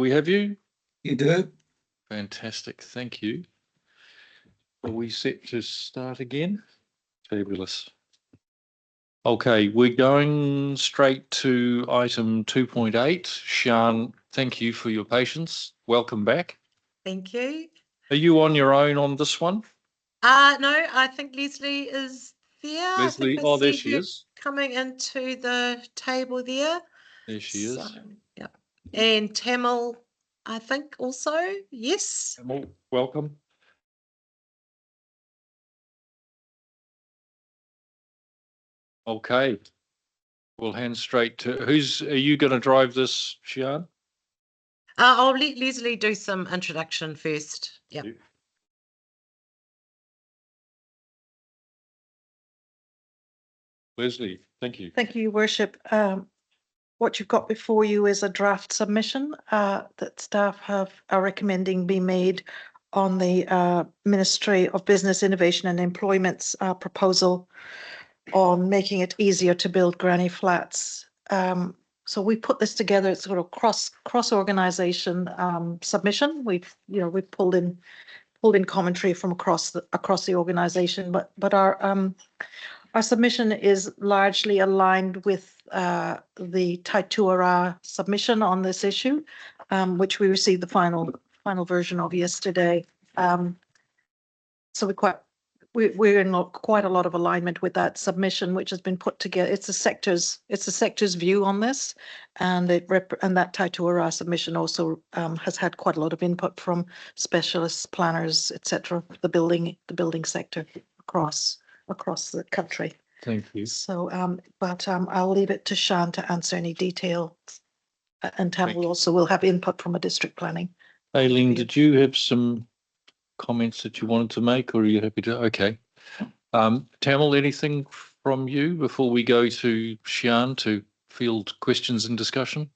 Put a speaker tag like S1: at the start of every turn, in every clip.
S1: Do we have you?
S2: You do.
S1: Fantastic. Thank you. Are we set to start again? Fabulous. Okay, we're going straight to item 2.8. Sian, thank you for your patience. Welcome back.
S3: Thank you.
S1: Are you on your own on this one?
S3: No, I think Leslie is there.
S1: Leslie,
S3: I
S1: there
S3: see
S1: she
S3: her
S1: is.
S3: coming into the table there.
S1: There she is.
S3: Yeah. And Tamil, I think also, yes.
S1: Tamil, welcome. Okay. We'll hand straight to, are you going to drive this, Sian?
S3: I'll let Leslie do some introduction first. Yeah.
S1: Leslie, thank you.
S4: Thank you, Your Worship. What you've got before you is a draft submission that staff are recommending be made on the Ministry of Business, Innovation and Employment's proposal on making it easier to build granny flats. So we put this together. It's sort of cross organization submission. We've pulled in commentary from across the organization, but our submission is largely aligned with the Taituara submission on this issue, which we received the final version of yesterday. So we're in quite a lot of alignment with that submission, which has been put together. It's a sector's view on this, and that Taituara submission also has had quite a lot of input from specialists, planners, etc. The building sector across the country.
S1: Thank you.
S4: So, I'll leave it to Sian to answer any detail, and Tamil also will have input from a district planning.
S1: Aileen, did you have some comments that you wanted to make, or are you happy to? Okay. Tamil, anything from you before we go to Sian to field questions and discussion?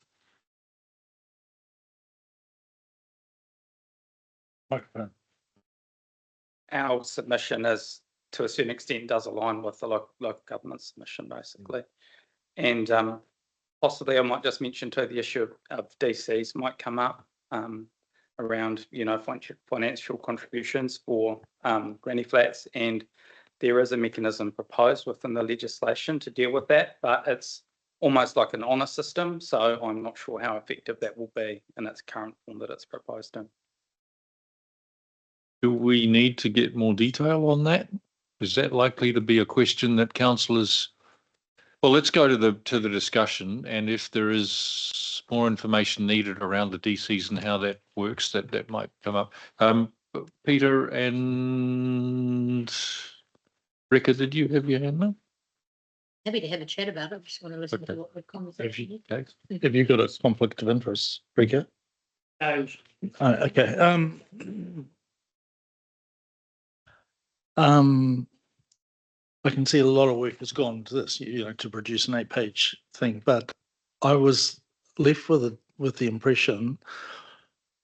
S2: Microphone.
S5: Our submission is, to a certain extent, does align with the local government submission, basically. And possibly I might just mention too, the issue of DCs might come up around, financial contributions for granny flats, and there is a mechanism proposed within the legislation to deal with that, but it's almost like an honour system, so I'm not sure how effective that will be in its current form that it's proposed in.
S1: Do we need to get more detail on that? Is that likely to be a question that councillors? Well, let's go to the discussion, and if there is more information needed around the DCs and how that works, that might come up. Peter and Rika, did you have your hand up?
S6: Happy to have a chat about it. Just want to listen to what the conversation is.
S2: Have you got a conflict of interest, Rika?
S6: No.
S2: Okay. I can see a lot of work has gone to this, to produce an 8-page thing, but I was left with the impression,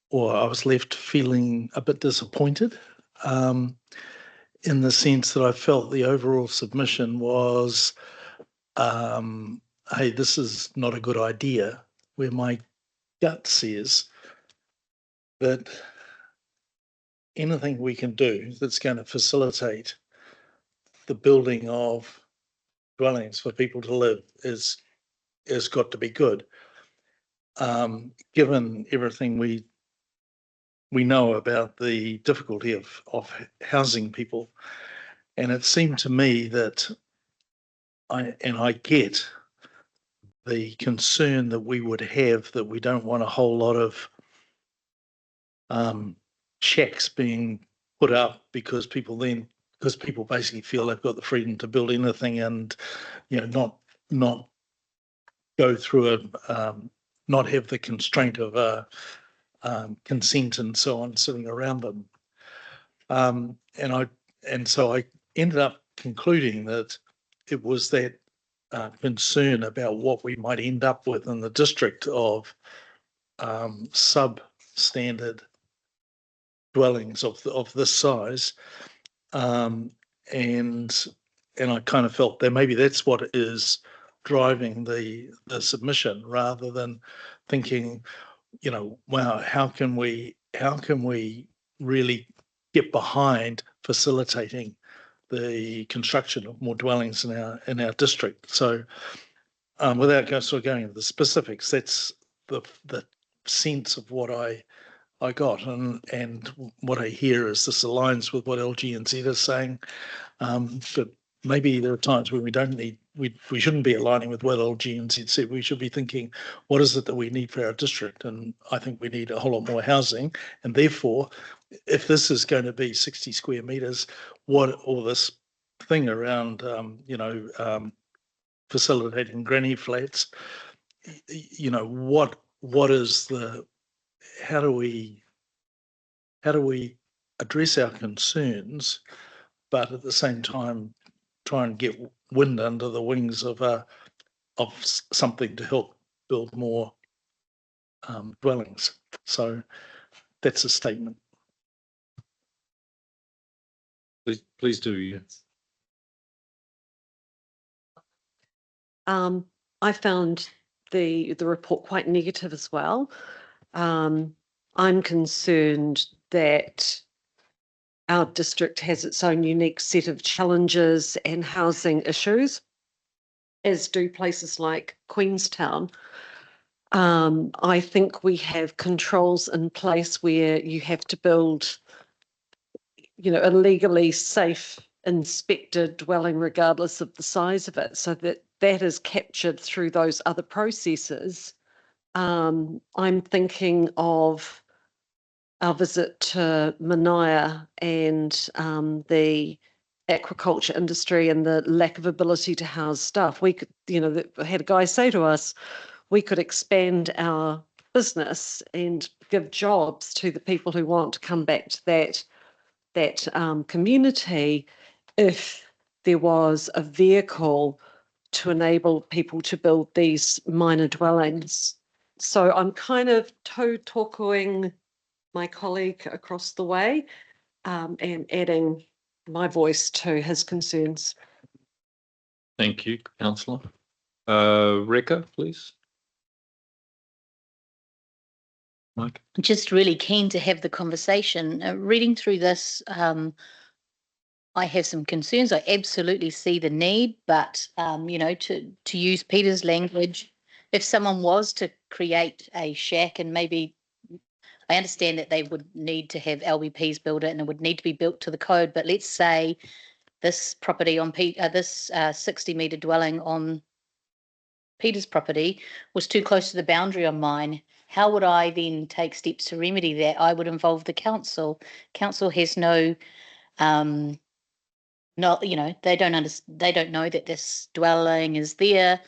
S2: or I was left feeling a bit disappointed, in the sense that I felt the overall submission was, hey, this is not a good idea, where my gut says that anything we can do that's going to facilitate the building of dwellings for people to live is got to be good. Given everything we know about the difficulty of housing people, and it seemed to me that I get the concern that we would have, that we don't want a whole lot of checks being put up because people basically feel they've got the freedom to build anything, and not go through not have the constraint of consent and so on sitting around them. And so I ended up concluding that it was that concern about what we might end up with in the district of substandard dwellings of this size, and I kind of felt that maybe that's what is driving the submission, rather than thinking, wow, how can we really get behind facilitating the construction of more dwellings in our district? So, without going into the specifics, that's the sense of what I got, and what I hear is this aligns with what LGNZ is saying. But maybe there are times when we shouldn't be aligning with what LGNZ said. We should be thinking, what is it that we need for our district? And I think we need a whole lot more housing. And therefore, if this is going to be 60 square meters, all this thing around, facilitating granny flats, what is how do we address our concerns, but at the same time try and get wind under the wings of something to help build more dwellings? So that's a statement.
S1: Please do. Yeah.
S7: I found the report quite negative as well. I'm concerned that our district has its own unique set of challenges and housing issues, as do places like Queenstown. I think we have controls in place where you have to build, a legally safe, inspected dwelling regardless of the size of it, so that is captured through those other processes. I'm thinking of our visit to Manaia and the aquaculture industry and the lack of ability to house staff. We could, had a guy say to us, we could expand our business and give jobs to the people who want to come back to that community if there was a vehicle to enable people to build these minor dwellings. So I'm kind of toe-talking my colleague across the way and adding my voice to his concerns.
S1: Thank you, Councillor. Rekha, please. Mike.
S6: I'm just really keen to have the conversation. Reading through this, I have some concerns. I absolutely see the need, but to use Peter's language, if someone was to create a shack, and maybe I understand that they would need to have LBPs build it and it would need to be built to the code, but let's say this property on this 60-metre dwelling on Peter's property was too close to the boundary on mine. How would I then take steps to remedy that? I would involve the council. Council has no, they don't know that this dwelling is there.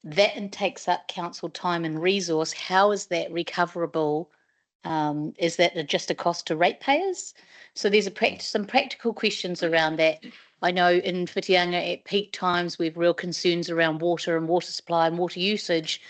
S6: That takes up council time and resource. How is that recoverable? Is that just a cost to ratepayers? So there's some practical questions around that. I know in Whitianga at peak times we have real concerns around water and water supply and water usage.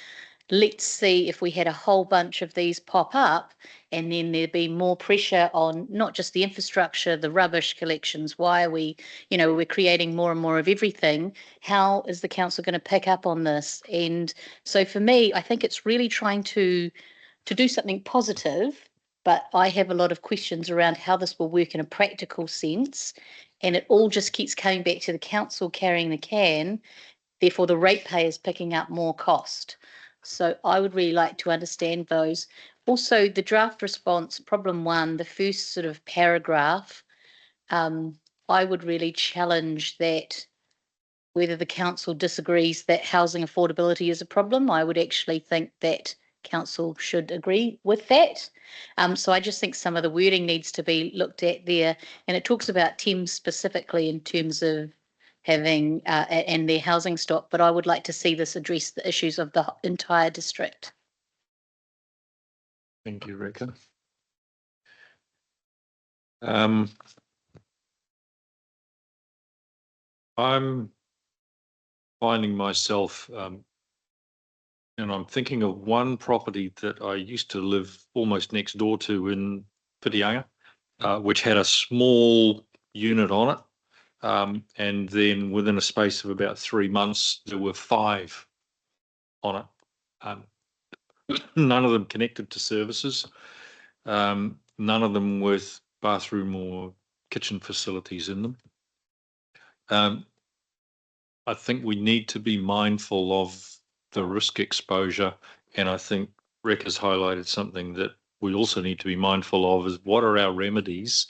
S6: Let's see if we had a whole bunch of these pop up, and then there'd be more pressure on not just the infrastructure, the rubbish collections. Why are we, we're creating more and more of everything. How is the council going to pick up on this? And so for me, I think it's really trying to do something positive, but I have a lot of questions around how this will work in a practical sense. And it all just keeps coming back to the council carrying the can, therefore the ratepayers picking up more cost. So I would really like to understand those. Also, the draft response, problem 1, the first sort of paragraph, I would really challenge that whether the council disagrees that housing affordability is a problem. I would actually think that council should agree with that. So I just think some of the wording needs to be looked at there. And it talks about Thames specifically in terms of having and their housing stock, but I would like to see this address the issues of the entire district.
S1: Thank you, Rekha. I'm finding myself, and I'm thinking of one property that I used to live almost next door to in Whitianga, which had a small unit on it. And then within a space of about 3 months, there were 5 on it. none of them connected to services, none of them with bathroom or kitchen facilities in them. I think we need to be mindful of the risk exposure, and I think Rick has highlighted something that we also need to be mindful of is what are our remedies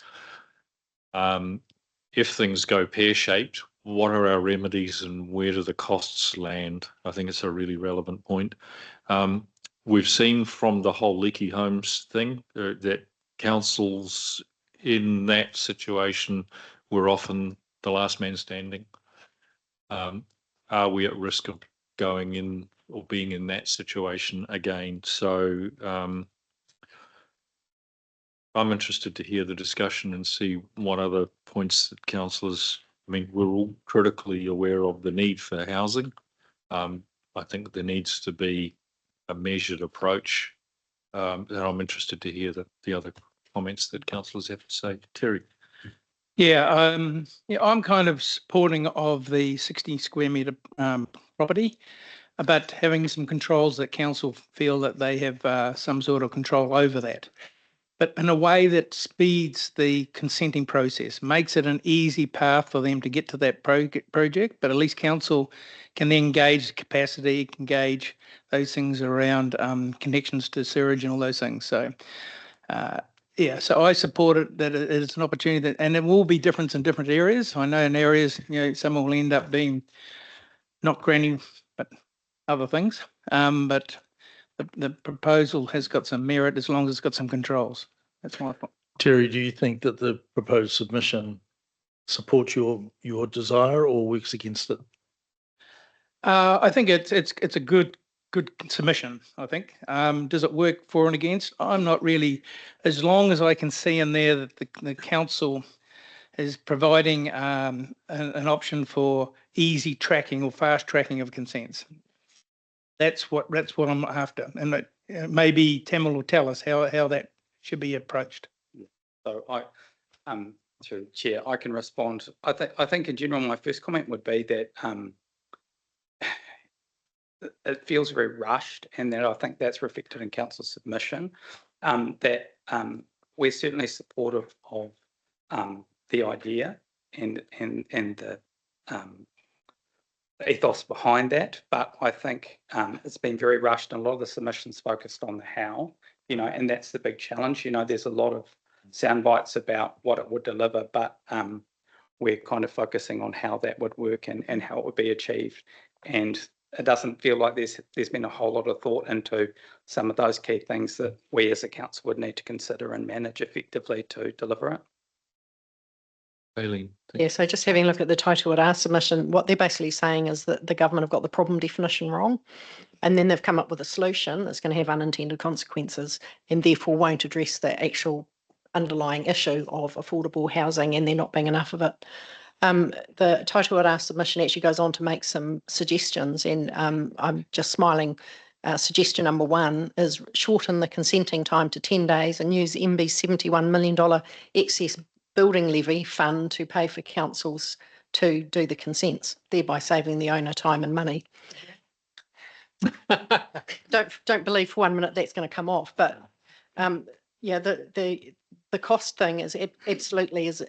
S1: if things go pear-shaped, what are our remedies and where do the costs land? I think it's a really relevant point. We've seen from the whole leaky homes thing that councils in that situation were often the last man standing. Are we at risk of going in or being in that situation again? So I'm interested to hear the discussion and see what other points that councillors, I mean, we're all critically aware of the need for housing. I think there needs to be a measured approach. And I'm interested to hear the other comments that councillors have to say. Terry.
S8: Yeah, I'm kind of supporting of the 60 square metre property, but having some controls that council feel that they have some sort of control over that. But in a way that speeds the consenting process, makes it an easy path for them to get to that project, but at least council can then gauge capacity, can gauge those things around connections to sewage and all those things. So, yeah, so I support it, that it's an opportunity that, and it will be different in different areas. I know in areas, some will end up being not granny, but other things. But the proposal has got some merit as long as it's got some controls. That's my point.
S2: Terry, do you think that the proposed submission supports your desire or works against it?
S8: I think it's a good submission. I think. Does it work for and against? I'm not really. As long as I can see in there that the council is providing an option for easy tracking or fast tracking of consents. That's what I'm after, and maybe Tamil will tell us how that should be approached.
S5: So to Chair, I can respond. I think in general, my first comment would be that it feels very rushed, and that I think that's reflected in council submission. That we're certainly supportive of the idea and the ethos behind that, but I think it's been very rushed, and a lot of the submissions focused on the how, and that's the big challenge. There's a lot of sound bites about what it would deliver, but we're kind of focusing on how that would work and how it would be achieved. And it doesn't feel like there's been a whole lot of thought into some of those key things that we as a council would need to consider and manage effectively to deliver it.
S1: Aileen.
S9: Yeah, so just having a look at the Taitoa submission, what they're basically saying is that the government have got the problem definition wrong, and then they've come up with a solution that's going to have unintended consequences and therefore won't address the actual underlying issue of affordable housing and there not being enough of it. The Taitoa submission actually goes on to make some suggestions, and I'm just smiling. Suggestion number 1 is shorten the consenting time to 10 days and use MB's $71 million excess building levy fund to pay for councils to do the consents, thereby saving the owner time and money. Don't believe for 1 minute that's going to come off, but yeah, the cost thing is absolutely is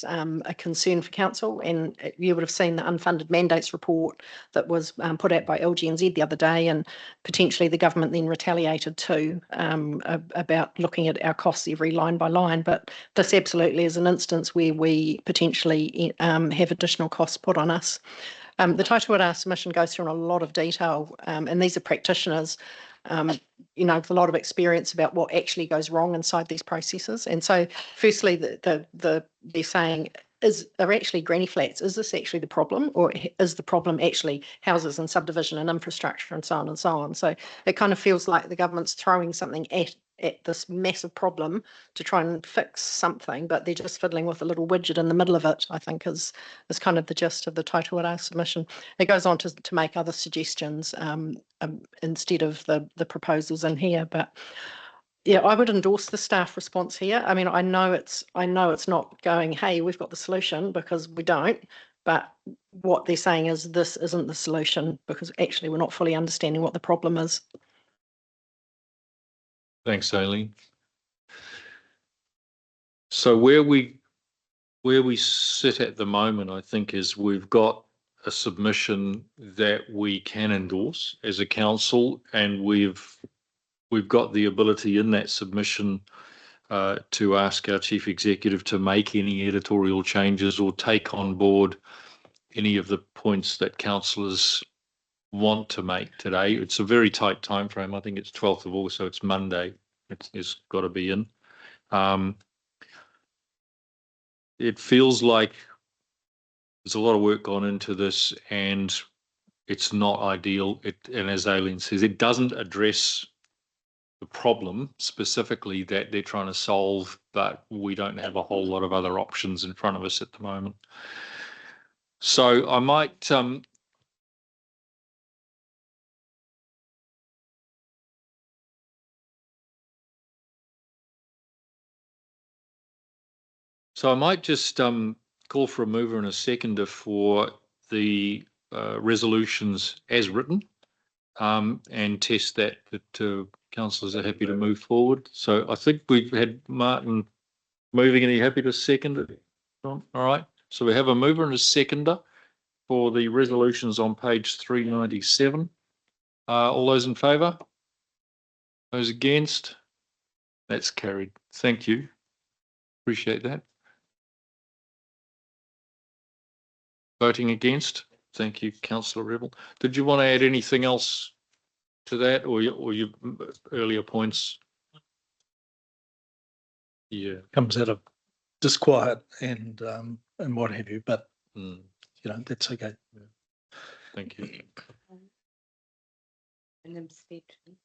S9: a concern for council, and you would have seen the unfunded mandates report that was put out by LGNZ the other day, and potentially the government then retaliated too about looking at our costs every line by line. But this absolutely is an instance where we potentially have additional costs put on us. The Taitoa submission goes through in a lot of detail, and these are practitioners, with a lot of experience about what actually goes wrong inside these processes. And so, firstly, they're saying, are actually granny flats, is this actually the problem, or is the problem actually houses and subdivision and infrastructure and so on and so on? So it kind of feels like the government's throwing something at this massive problem to try and fix something, but they're just fiddling with a little widget in the middle of it, I think is kind of the gist of the Taitoa submission. It goes on to make other suggestions instead of the proposals in here, but yeah, I would endorse the staff response here. I mean, I know it's not going, hey, we've got the solution, because we don't, but what they're saying is this isn't the solution because actually we're not fully understanding what the problem is.
S1: Thanks, Aileen. So where we sit at the moment, I think, is we've got a submission that we can endorse as a council, and we've got the ability in that submission to ask our chief executive to make any editorial changes or take on board any of the points that councillors want to make today. It's a very tight timeframe. I think it's 12th of August, so it's Monday. It's got to be in. It feels like there's a lot of work gone into this, and it's not ideal. And as Aileen says, it doesn't address the problem specifically that they're trying to solve, but we don't have a whole lot of other options in front of us at the moment. So I might just call for a mover and a seconder for the resolutions as written, and test that councillors are happy to move forward. So I think we've had Martin moving, and are you happy to second it? All right. So we have a mover and a seconder for the resolutions on page 397. All those in favour? Those against? That's carried. Thank you. Appreciate that. Voting against? Thank you, Councillor Rebel. Did you want to add anything else to that, or your earlier points? Yeah.
S2: Comes out of disquiet and what have you, but you know, that's okay.
S1: Yeah. Thank you.
S6: An abstention.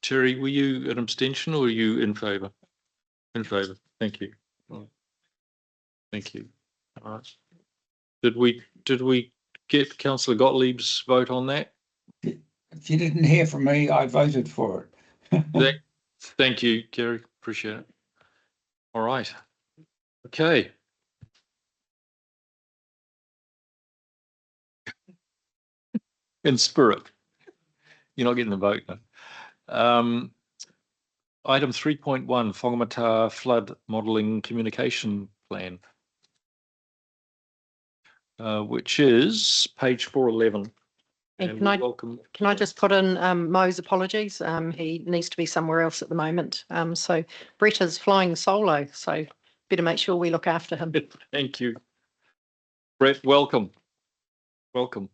S1: Terry, were you an abstention or were you in favour? In favour. Thank you. Thank you. All right. Did we get Councillor Gottlieb's vote on that?
S10: If you didn't hear from me, I voted for it.
S1: Thank you, Kerry. Appreciate it. All right. Okay. In spirit. You're not getting the vote now. Item 3.1, Whangamatā Flood Modelling Communication Plan, which is page 411.
S9: And can I just put in Mo's apologies? He needs to be somewhere else at the moment. So Brett is flying solo, so better make sure we look after him.
S1: Thank you. Brett, welcome. Welcome.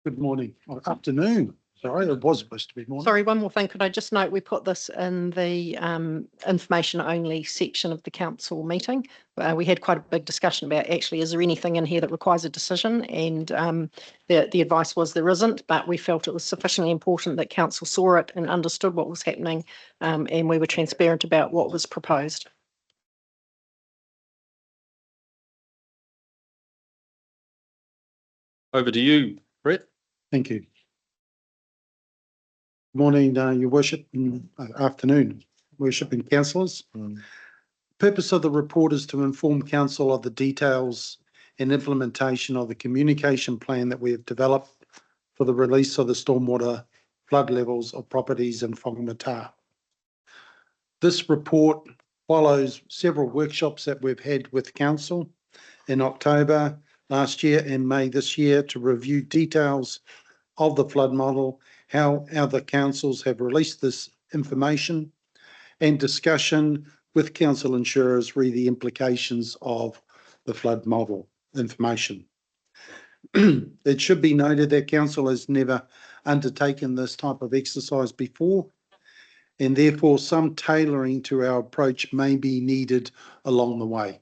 S11: Good morning, or afternoon. Sorry, it was supposed to be morning.
S9: Sorry, one more thing. Could I just note we put this in the information only section of the council meeting. We had quite a big discussion about actually, is there anything in here that requires a decision? And the advice was there isn't, but we felt it was sufficiently important that council saw it and understood what was happening, and we were transparent about what was proposed.
S1: Over to you, Brett.
S11: Thank you. Morning, Your Worship, and afternoon, Worship and councillors. Purpose of the report is to inform council of the details and implementation of the communication plan that we have developed for the release of the stormwater flood levels of properties in Whangamatā. This report follows several workshops that we've had with council in October last year and May this year to review details of the flood model, how other councils have released this information, and discussion with council insurers re the implications of the flood model information. It should be noted that council has never undertaken this type of exercise before, and therefore some tailoring to our approach may be needed along the way.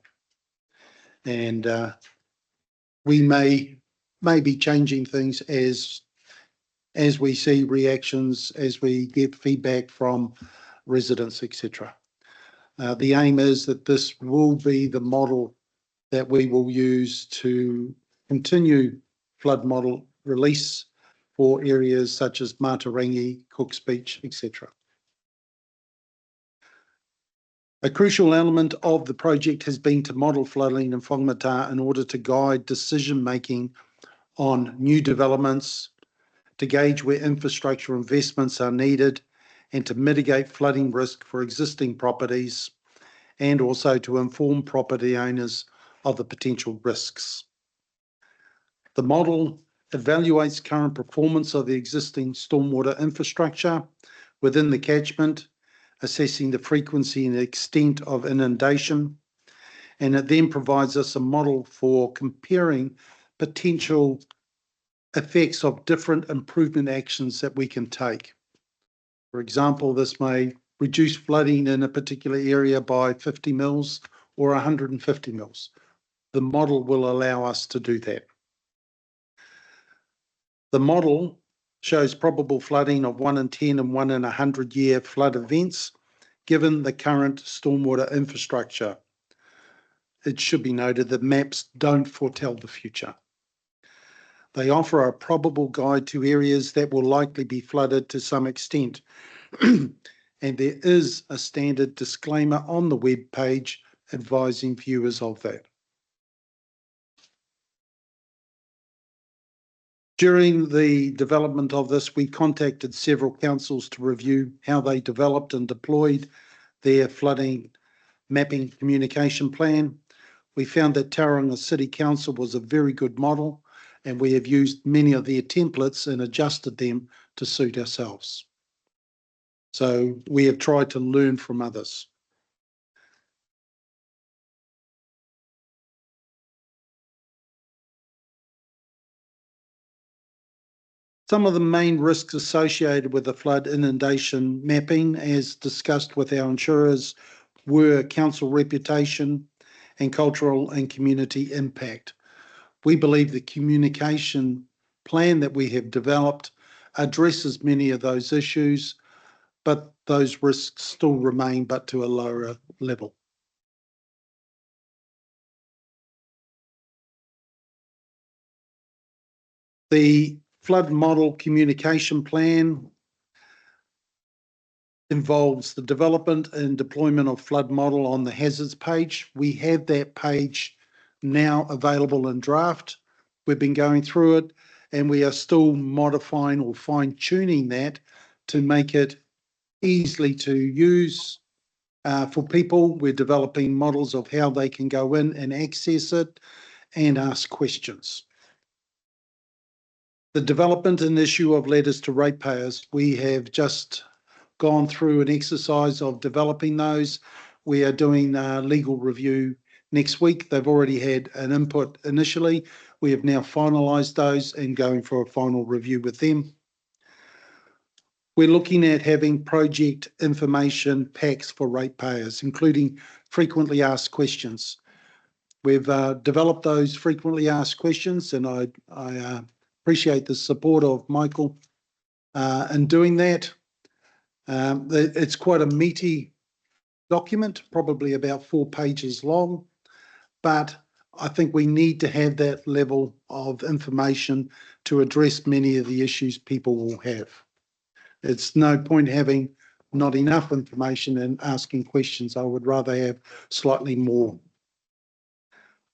S11: And we may be changing things as we see reactions, as we get feedback from residents, etc. The aim is that this will be the model that we will use to continue flood model release for areas such as Matarangi, Cook's Beach, etc. A crucial element of the project has been to model flooding in Whangamatā in order to guide decision-making on new developments, to gauge where infrastructure investments are needed, and to mitigate flooding risk for existing properties, and also to inform property owners of the potential risks. The model evaluates current performance of the existing stormwater infrastructure within the catchment, assessing the frequency and extent of inundation, and it then provides us a model for comparing potential effects of different improvement actions that we can take. For example, this may reduce flooding in a particular area by 50 mils or 150 mils. The model will allow us to do that. The model shows probable flooding of 1 in 10 and 1 in 100-year flood events, given the current stormwater infrastructure. It should be noted that maps don't foretell the future. They offer a probable guide to areas that will likely be flooded to some extent. And there is a standard disclaimer on the web page advising viewers of that. During the development of this, we contacted several councils to review how they developed and deployed their flooding mapping communication plan. We found that Tauranga City Council was a very good model, and we have used many of their templates and adjusted them to suit ourselves. So we have tried to learn from others. Some of the main risks associated with the flood inundation mapping, as discussed with our insurers, were council reputation and cultural and community impact. We believe the communication plan that we have developed addresses many of those issues, but those risks still remain, but to a lower level. The flood model communication plan involves the development and deployment of flood model on the hazards page. We have that page now available in draft. We've been going through it, and we are still modifying or fine-tuning that to make it easily to use for people. We're developing models of how they can go in and access it and ask questions. The development and issue of letters to ratepayers, we have just gone through an exercise of developing those. We are doing a legal review next week. They've already had an input initially. We have now finalised those and going for a final review with them. We're looking at having project information packs for ratepayers, including frequently asked questions. We've developed those frequently asked questions, and I appreciate the support of Michael in doing that. It's quite a meaty document, probably about 4 pages long, but I think we need to have that level of information to address many of the issues people will have. It's no point having not enough information and asking questions. I would rather have slightly more.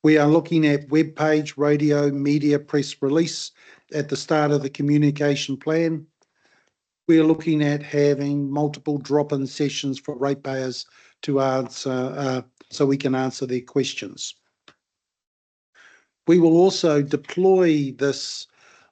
S11: We are looking at web page, radio, media, press release at the start of the communication plan. We are looking at having multiple drop-in sessions for ratepayers to answer, so we can answer their questions. We will also deploy this,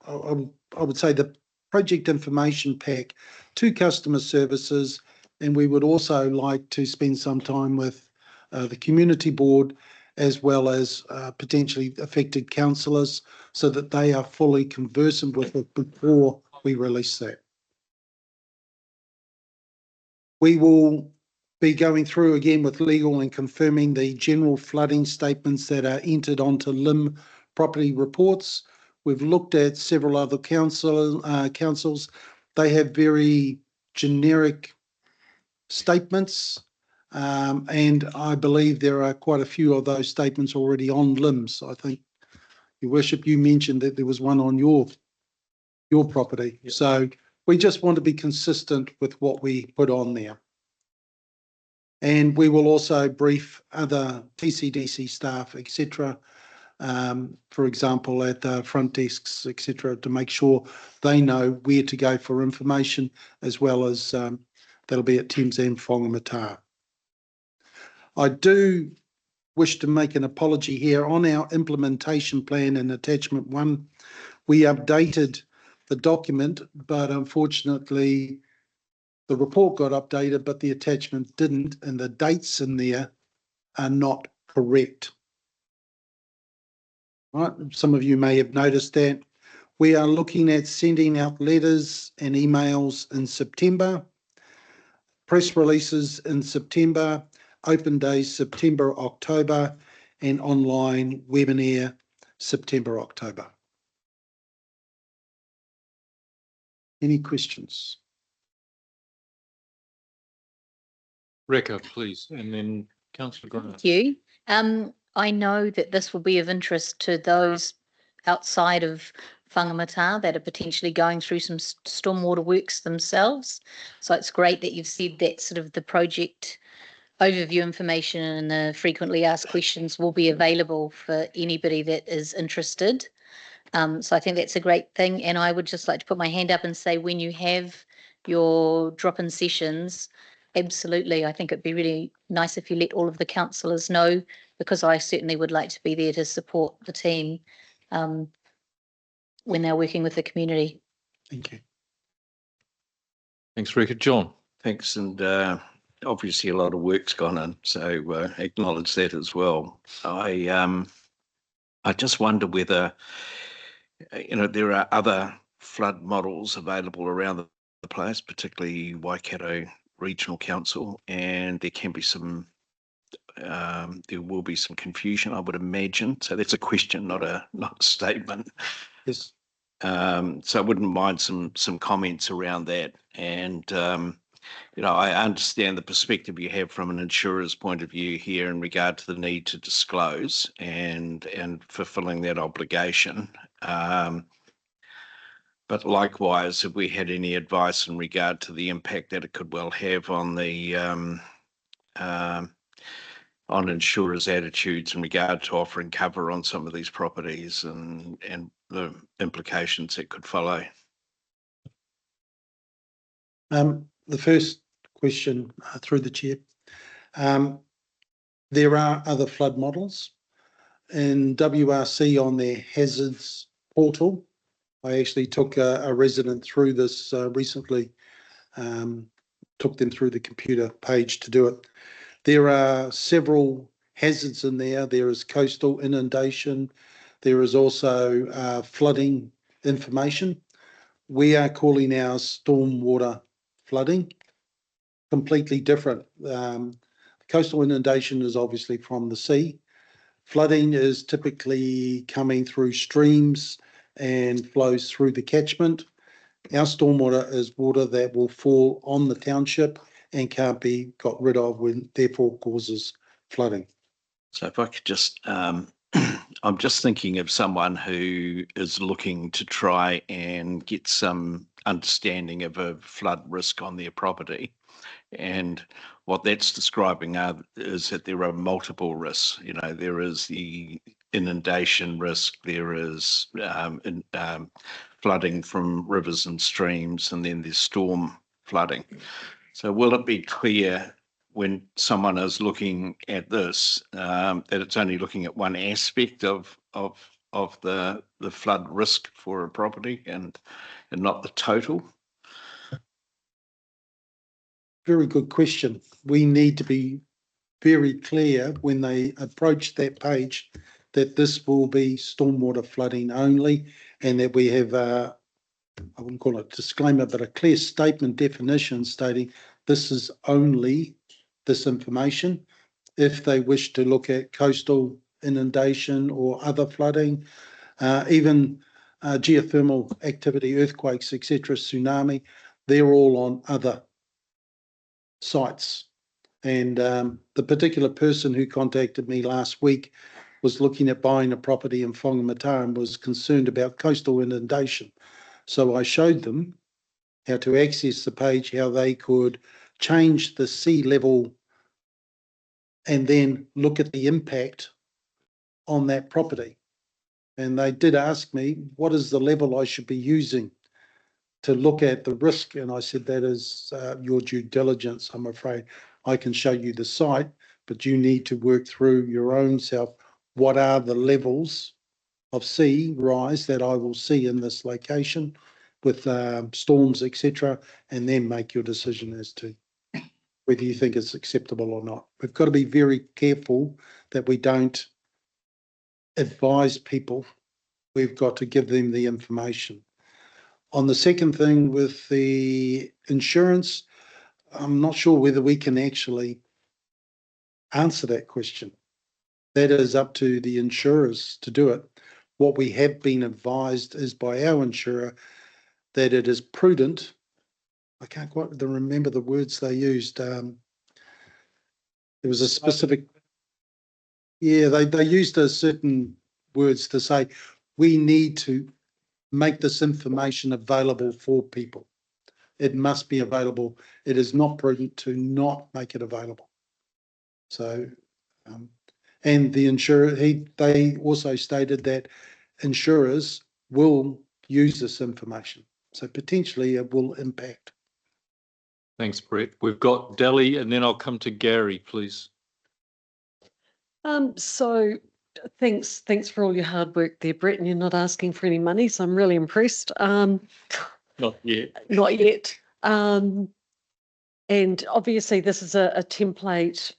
S11: I would say, the project information pack to customer services, and we would also like to spend some time with the community board as well as potentially affected councillors so that they are fully conversant with it before we release that. We will be going through again with legal and confirming the general flooding statements that are entered onto LIM property reports. We've looked at several other councils. They have very generic statements, and I believe there are quite a few of those statements already on LIMS. I think, Your Worship, you mentioned that there was one on your property. Yep. So we just want to be consistent with what we put on there. And we will also brief other TCDC staff, etc., for example, at the front desks, etc., to make sure they know where to go for information, as well as That'll be at Thames and Whangamatā. I do wish to make an apology here on our implementation plan in attachment 1. We updated the document, but unfortunately the report got updated, but the attachment didn't, and the dates in there are not correct. Right, some of you may have noticed that. We are looking at sending out letters and emails in September, press releases in September, open days September, October, and online webinar September, October. Any questions?
S1: Rebecca, please, and then Councillor Grant.
S6: Thank you. I know that this will be of interest to those outside of Whangamatā that are potentially going through some stormwater works themselves. So it's great that you've said that sort of the project overview information and the frequently asked questions will be available for anybody that is interested. So I think that's a great thing. And I would just like to put my hand up and say, when you have your drop-in sessions, absolutely, I think it'd be really nice if you let all of the councillors know, because I certainly would like to be there to support the team when they're working with the community.
S11: Thank you.
S1: Thanks, Rebecca. John.
S12: Thanks, and obviously a lot of work's gone in, so acknowledge that as well. I just wonder whether there are other flood models available around the place, particularly Waikato Regional Council, and there can be some. There will be some confusion, I would imagine. So that's a question, not a statement.
S11: Yes.
S12: So I wouldn't mind some comments around that. And I understand the perspective you have from an insurer's point of view here in regard to the need to disclose and fulfilling that obligation. But likewise, have we had any advice in regard to the impact that it could well have on the on insurers' attitudes in regard to offering cover on some of these properties and the implications that could follow?
S11: The first question through the chair. There are other flood models in WRC on their hazards portal. I actually took a resident through this recently, took them through the computer page to do it. There are several hazards in there. There is coastal inundation. There is also flooding information. We are calling our stormwater flooding completely different. Coastal inundation is obviously from the sea. Flooding is typically coming through streams and flows through the catchment. Our stormwater is water that will fall on the township and can't be got rid of, when therefore causes flooding.
S12: So if I could just, I'm just thinking of someone who is looking to try and get some understanding of a flood risk on their property. And what that's describing is that there are multiple risks. There is the inundation risk, there is flooding from rivers and streams, and then there's storm flooding. So will it be clear when someone is looking at this that it's only looking at one aspect of the flood risk for a property and not the total?
S11: Very good question. We need to be very clear when they approach that page that this will be stormwater flooding only, and that we have I wouldn't call it a disclaimer, but a clear statement definition stating this is only this information. If they wish to look at coastal inundation or other flooding, even geothermal activity, earthquakes, etc., tsunami, they're all on other sites. And the particular person who contacted me last week was looking at buying a property in Whangamatā and was concerned about coastal inundation. So I showed them how to access the page, how they could change the sea level and then look at the impact on that property. And they did ask me, what is the level I should be using to look at the risk. And I said, that is your due diligence. I'm afraid I can show you the site, but you need to work through your own self. What are the levels of sea rise that I will see in this location with storms, etc., and then make your decision as to whether you think it's acceptable or not. We've got to be very careful that we don't advise people. We've got to give them the information. On the second thing with the insurance, I'm not sure whether we can actually answer that question. That is up to the insurers to do it. What we have been advised is by our insurer that it is prudent. I can't quite remember the words they used. There was a specific, yeah, they used a certain words to say, we need to make this information available for people. It must be available. It is not prudent to not make it available. So, and the insurer, they also stated that insurers will use this information. So potentially it will impact.
S1: Thanks, Brett. We've got Delhi, and then I'll come to Gary, please.
S7: So thanks for all your hard work there, Brett, and you're not asking for any money, so I'm really impressed.
S1: Not yet.
S7: Not yet. And obviously this is a template,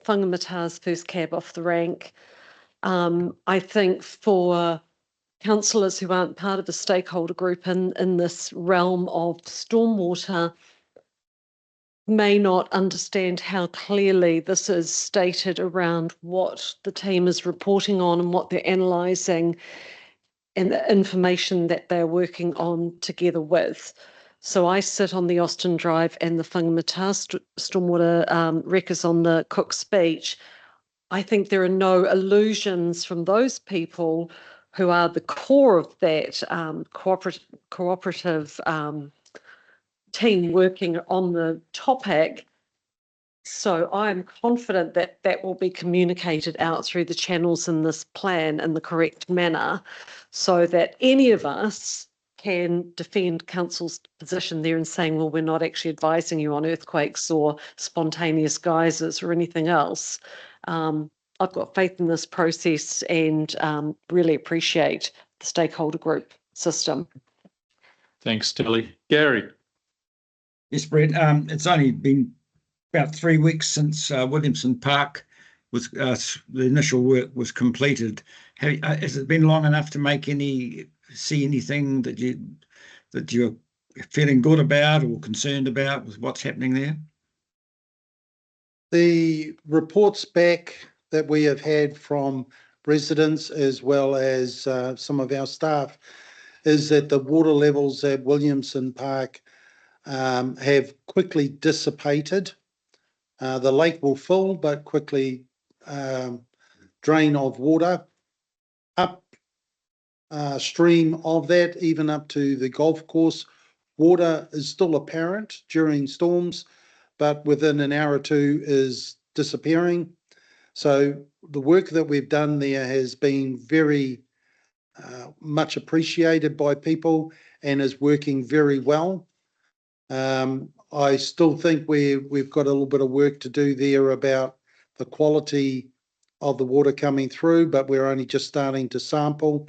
S7: Whangamatā's first cab off the rank. I think for councillors who aren't part of a stakeholder group in this realm of stormwater may not understand how clearly this is stated around what the team is reporting on and what they're analysing and the information that they're working on together with. So I sit on the Austin Drive and the Whangamatā stormwater records on the Cook's Beach. I think there are no illusions from those people who are the core of that cooperative team working on the topic. So I'm confident that that will be communicated out through the channels in this plan in the correct manner so that any of us can defend council's position there and saying, well, we're not actually advising you on earthquakes or spontaneous geysers or anything else. I've got faith in this process and really appreciate the stakeholder group system.
S1: Thanks, Delhi. Gary.
S10: Yes, Brett. It's only been about 3 weeks since Williamson Park was the initial work was completed. Has it been long enough to see anything that you're feeling good about or concerned about with what's happening there?
S11: The reports back that we have had from residents as well as some of our staff is that the water levels at Williamson Park have quickly dissipated. The lake will fill, but quickly drain of water up stream of that, even up to the golf course. Water is still apparent during storms, but within an hour or two is disappearing. So the work that we've done there has been very much appreciated by people and is working very well. I still think we've got a little bit of work to do there about the quality of the water coming through, but we're only just starting to sample.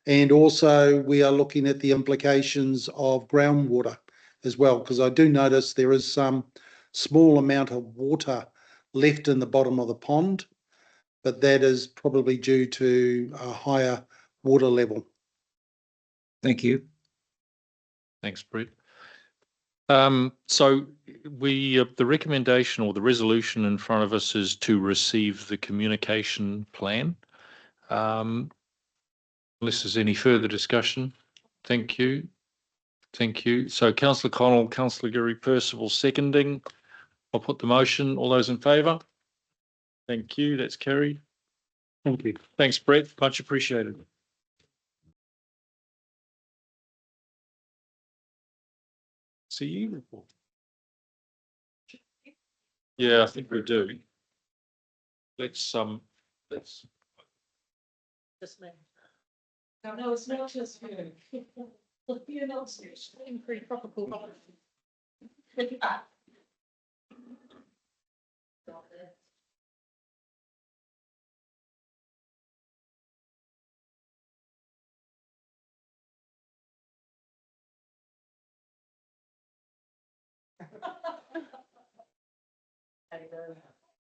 S11: And also we are looking at the implications of groundwater as well, because I do notice there is some small amount of water left in the bottom of the pond, but that is probably due to a higher water level.
S10: Thank you.
S1: Thanks, Brett. So the recommendation or the resolution in front of us is to receive the communication plan. Unless there's any further discussion. Thank you. Thank you. So Councillor Connell, Councillor Gary Percival seconding. I'll put the motion. All those in favour? Thank you. That's carried. Thank you. Thanks, Brett. Much appreciated. CE report. Yeah, I think we do. Let's
S9: Just me. No, it's not just you.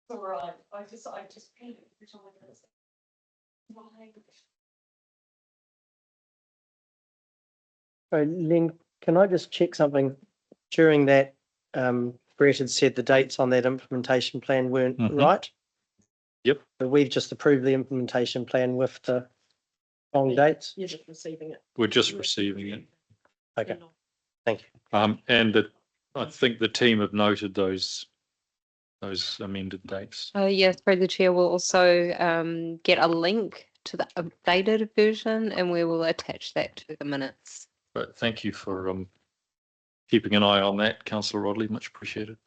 S9: All right, I just.
S13: Len, can I just check something? During that, Brett had said the dates on that implementation plan weren't
S1: Mhm.
S13: right.
S1: Yep.
S13: But we've just approved the implementation plan with the wrong dates.
S9: You're just receiving it.
S1: We're just receiving it.
S13: Okay, thank you.
S1: And that I think the team have noted those amended dates.
S14: Yes, through the chair, we'll also get a link to the updated version and we will attach that to the minutes.
S1: But thank you for keeping an eye on that, Councillor Rodley, much appreciated.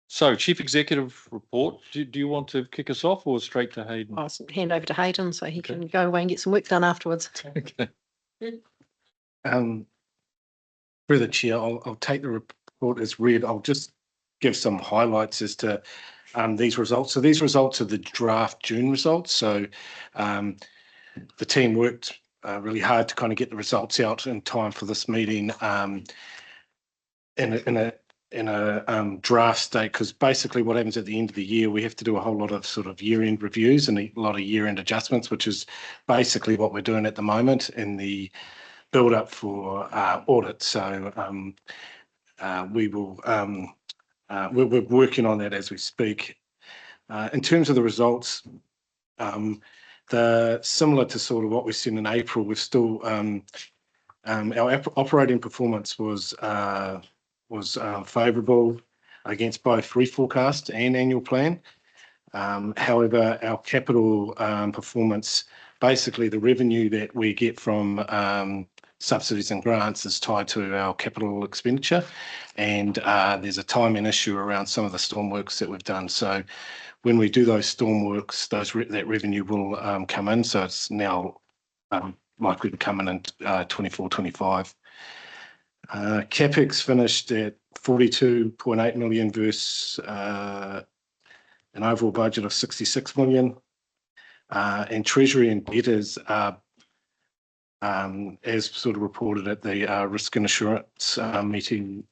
S1: So Chief Executive Report, do you want to kick us off or straight to Hayden?
S9: I'll hand over to Hayden so he
S1: Okay.
S9: can go away and get some work done afterwards.
S1: Okay.
S15: Through the chair, I'll take the report as read. I'll just give some highlights as to these results. So these results are the draft June results. So the team worked really hard to kind of get the results out in time for this meeting in a draft state, because basically what happens at the end of the year, we have to do a whole lot of sort of year-end reviews and a lot of year-end adjustments, which is basically what we're doing at the moment in the build up for audit. So we're working on that as we speak. In terms of the results, similar to sort of what we've seen in April, we've still our operating performance was favourable against both reforecast and annual plan. However, our capital performance, basically the revenue that we get from subsidies and grants is tied to our capital expenditure, and there's a timing issue around some of the stormworks that we've done. So when we do those stormworks, that revenue will come in. So it's now likely to come in 24-25. CapEx finished at 42.8 million versus an overall budget of 66 million. And Treasury and debtors are, as sort of reported at the risk and assurance meeting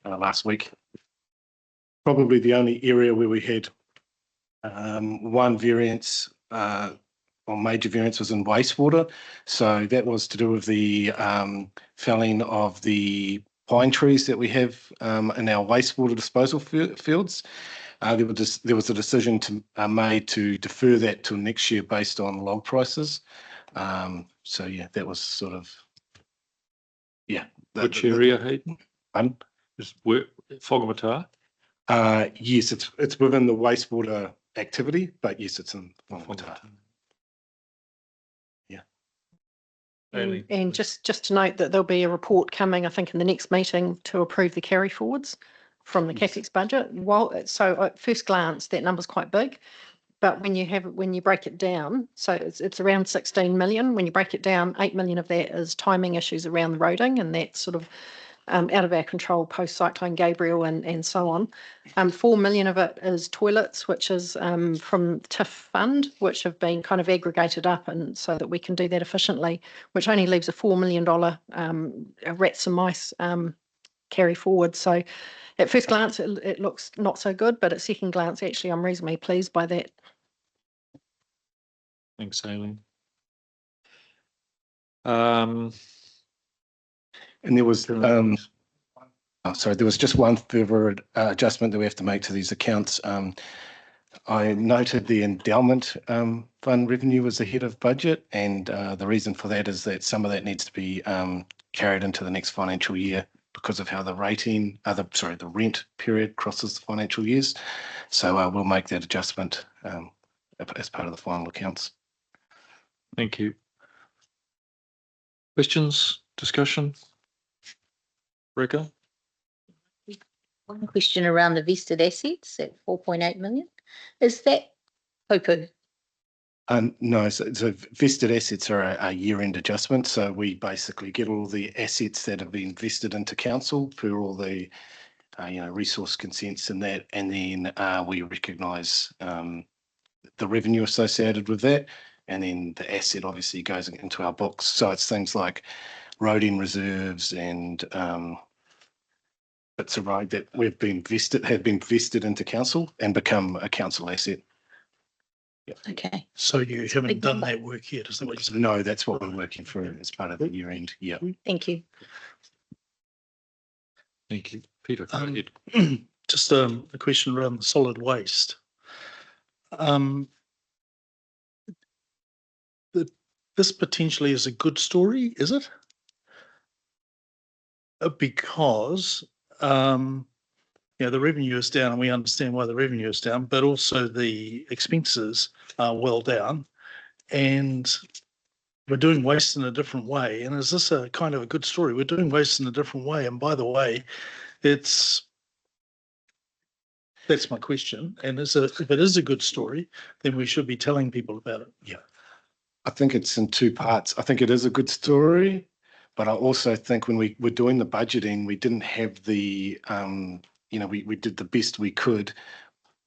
S15: last week. Probably the only area where we had one variance or major variance was in wastewater. So that was to do with the felling of the pine trees that we have in our wastewater disposal fields. There was a decision made to defer that till next year based on log prices. So yeah, that was sort of
S1: Which area, Hayden? Is where Whangamatā?
S15: Yes, it's within the wastewater activity, but yes, it's in Whangamatā. Yeah.
S9: And just to note that there'll be a report coming, I think, in the next meeting to approve the carry forwards from the CapEx budget. So at first glance, that number's quite big, but when you break it down, so it's around 16 million. When you break it down, 8 million of that is timing issues around the roading, and that's sort of out of our control post Cyclone Gabriel and so on. 4 million of it is toilets, which is from TIF fund, which have been kind of aggregated up and so that we can do that efficiently, which only leaves a $4 million rats and mice carry forward. So at first glance, it looks not so good, but at second glance, actually, I'm reasonably pleased by that.
S1: Thanks, Aileen.
S15: And there was there was just one further adjustment that we have to make to these accounts. I noted the endowment fund revenue was ahead of budget, and the reason for that is that some of that needs to be carried into the next financial year because of how the the rent period crosses the financial years. So we'll make that adjustment as part of the final accounts.
S1: Thank you. Questions, discussion? Rebecca?
S6: One question around the vested assets at 4.8 million. Is that poo-poo?
S15: No, so vested assets are a year-end adjustment. So we basically get all the assets that have been vested into council for all the, resource consents and that, and then we recognise the revenue associated with that, and then the asset obviously goes into our books. So it's things like road-in reserves and bits of road that have been vested into council and become a council asset.
S6: Okay.
S2: So you haven't
S6: Big
S2: done
S6: number.
S2: that work yet, is that what you're saying?
S15: No, that's what we're working through as part of the year end. Yeah.
S6: Thank you.
S1: Thank you. Peter, go ahead.
S2: Just a question around the solid waste. This potentially is a good story, is it? Because the revenue is down, and we understand why the revenue is down, but also the expenses are well down, and we're doing waste in a different way. And is this a kind of a good story? We're doing waste in a different way, and by the way, that's my question. And if it is a good story, then we should be telling people about it.
S15: Yeah. I think it's in two parts. I think it is a good story, but I also think when we were doing the budgeting, we didn't have the, we did the best we could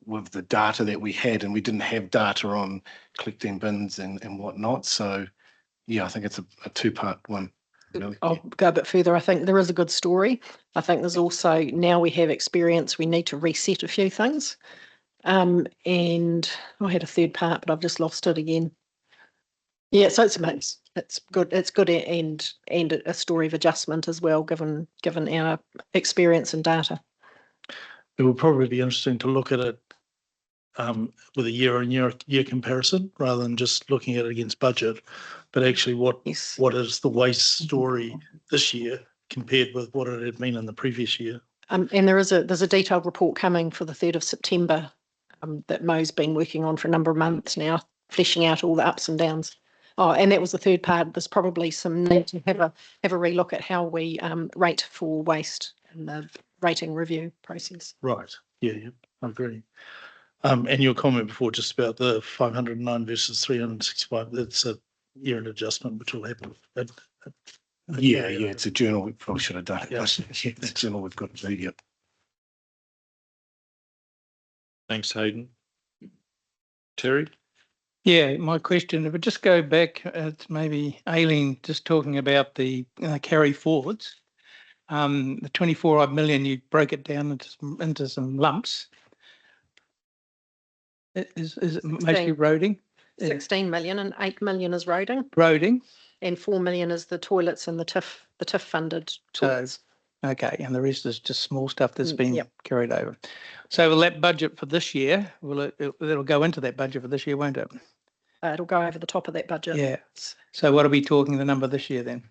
S15: with the data that we had, and we didn't have data on collecting bins and whatnot. So, yeah, I think it's a two-part one. Really.
S9: I'll go a bit further. I think there is a good story. I think there's also, now we have experience, we need to reset a few things. And I had a third part, but I've just lost it again. Yeah, so it's a mix. It's good. It's good and a story of adjustment as well, given our experience and data.
S2: It would probably be interesting to look at it with a year comparison rather than just looking at it against budget, but actually what is the waste story this year compared with what it had been in the previous year.
S9: And there's a detailed report coming for the 3rd of September that Mo's been working on for a number of months now, fleshing out all the ups and downs. Oh, and that was the third part. There's probably some need to have a relook at how we rate for waste in the rating review process.
S2: Right. Yeah, I agree. And your comment before just about the 509 versus 365, that's a year-end adjustment, which will happen.
S15: Yeah, it's a journal. We probably should have done it. Yeah, it's a journal we've got to do. Yep.
S1: Thanks, Hayden. Terry?
S8: Yeah, my question, if we just go back, it's maybe Aileen just talking about the carry forwards. The 24 odd million, you broke it down into some lumps. Is it mostly roading?
S9: 16 million and 8 million is roading.
S8: Roading.
S9: And 4 million is the toilets and the TIF funded toilets.
S8: Okay, and the rest is just small stuff that's been carried over. So will that budget for this year, it'll go into that budget for this year, won't it?
S9: It'll go over the top of that budget.
S8: Yeah. So what are we talking the number this year then?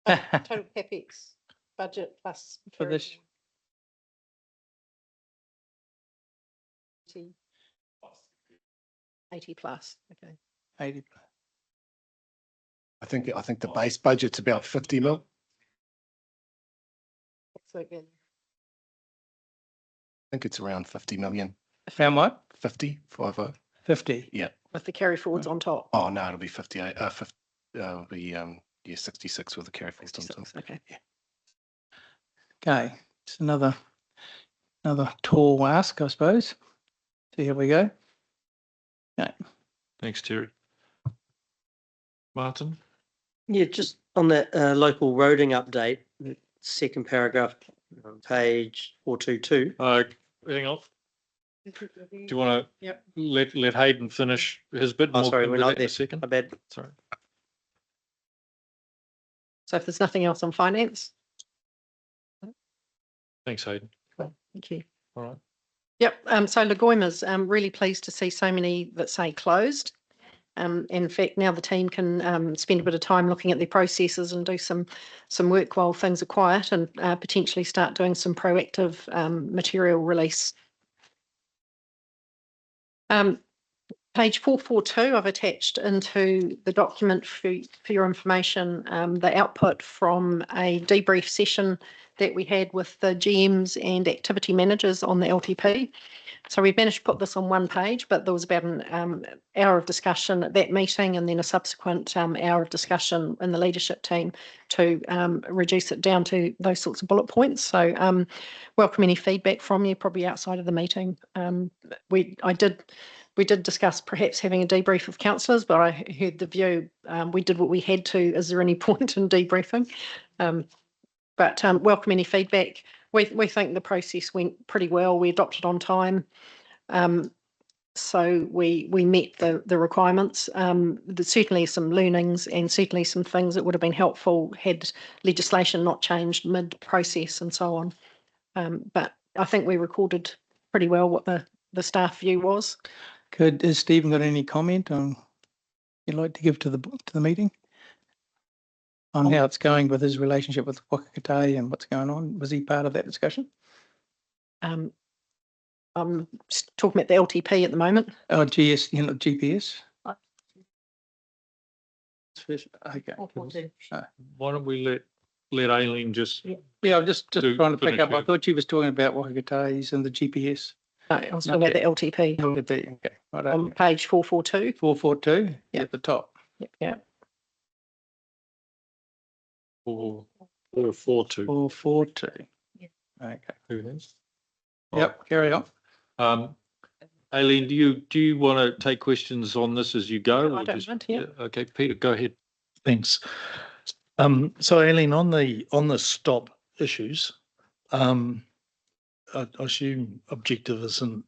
S9: Total CapEx budget plus
S8: for this.
S9: 80 plus. Okay.
S8: 80 plus.
S15: I think the base budget's about 50 mil.
S9: So again,
S15: I think it's around 50 million.
S8: Around what?
S15: 50, 50.
S8: 50.
S15: Yeah.
S9: With the carry forwards on top.
S15: Oh no, it'll be 58. 50, it'll be 66 with the carry forwards on top.
S9: Okay.
S15: Yeah.
S8: Okay. It's another tall ask, I suppose. So here we go. Okay.
S1: Thanks, Terry. Martin?
S13: Yeah, just on that local roading update, the second paragraph, page 422.
S1: Hang on. Do you want to let Hayden finish his bit?
S13: Oh, sorry, we're not there.
S1: In a second.
S13: I bet.
S1: Sorry.
S9: So if there's nothing else on finance.
S1: Thanks, Hayden.
S9: Thank you.
S1: All right.
S9: Yep. So Lagoima's really pleased to see so many that say closed. In fact, now the team can spend a bit of time looking at their processes and do some work while things are quiet, and potentially start doing some proactive material release. Page 442, I've attached into the document for your information, the output from a debrief session that we had with the GMs and activity managers on the LTP. So we managed to put this on one page, but there was about an hour of discussion at that meeting and then a subsequent hour of discussion in the leadership team to reduce it down to those sorts of bullet points. So welcome any feedback from you, probably outside of the meeting. We did discuss perhaps having a debrief of councillors, but I heard the view, we did what we had to. Is there any point in debriefing? But welcome any feedback. We think the process went pretty well. We adopted on time. So we met the requirements. There's certainly some learnings and certainly some things that would have been helpful had legislation not changed mid-process and so on. But I think we recorded pretty well what the staff view was.
S8: Has Stephen got any comment on you'd like to give to the meeting on how it's going with his relationship with Whangamatā and what's going on? Was he part of that discussion?
S9: I'm talking about the LTP at the moment.
S8: Oh, GPS. Okay.
S1: Why don't we let Aileen just.
S8: Yeah, I'm just trying to pick
S1: finish
S8: up. I
S1: her.
S8: thought you was talking about Whangamatā and the GPS.
S9: No, I was talking about the LTP
S8: Okay. Right.
S9: on page 442.
S8: 442
S9: Yeah.
S8: at the top.
S9: Yeah.
S1: 442.
S8: 442.
S6: Yeah.
S8: Okay.
S1: Who has?
S8: Yep. Carry on.
S1: Aileen, do you want to take questions on this as you go?
S9: I
S1: or
S9: don't
S1: just-
S9: mind, yeah.
S1: Okay, Peter, go ahead.
S2: Thanks. So Aileen, on the stop issues, I assume objective isn't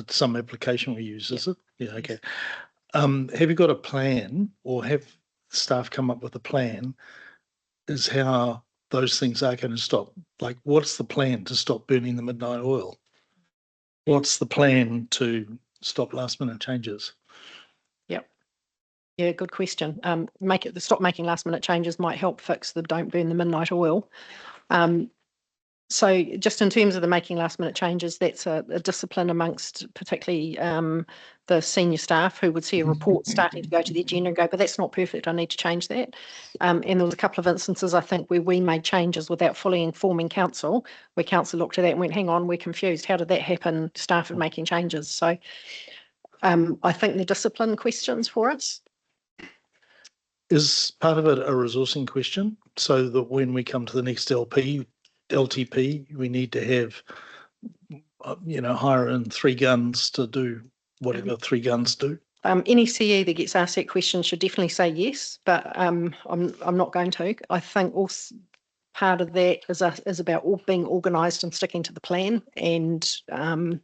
S2: some application we use, is it? Yeah, okay. Have you got a plan or have staff come up with a plan is how those things are going to stop? Like, what's the plan to stop burning the midnight oil? What's the plan to stop last minute changes?
S9: Yep. Yeah, good question. Stop making last minute changes might help fix the don't burn the midnight oil. So just in terms of the making last minute changes, that's a discipline amongst particularly the senior staff who would see a report starting to go to the agenda and go, but that's not perfect, I need to change that. And there was a couple of instances, I think, where we made changes without fully informing council, where council looked at that and went, hang on, we're confused. How did that happen? Staff are making changes. So I think the discipline questions for us.
S2: Is part of it a resourcing question so that when we come to the next LTP, we need to have, hire in 3 guns to do whatever 3 guns do?
S9: Any CE that gets asked that question should definitely say yes, but I'm not going to. I think also part of that is about being organised and sticking to the plan, and I'm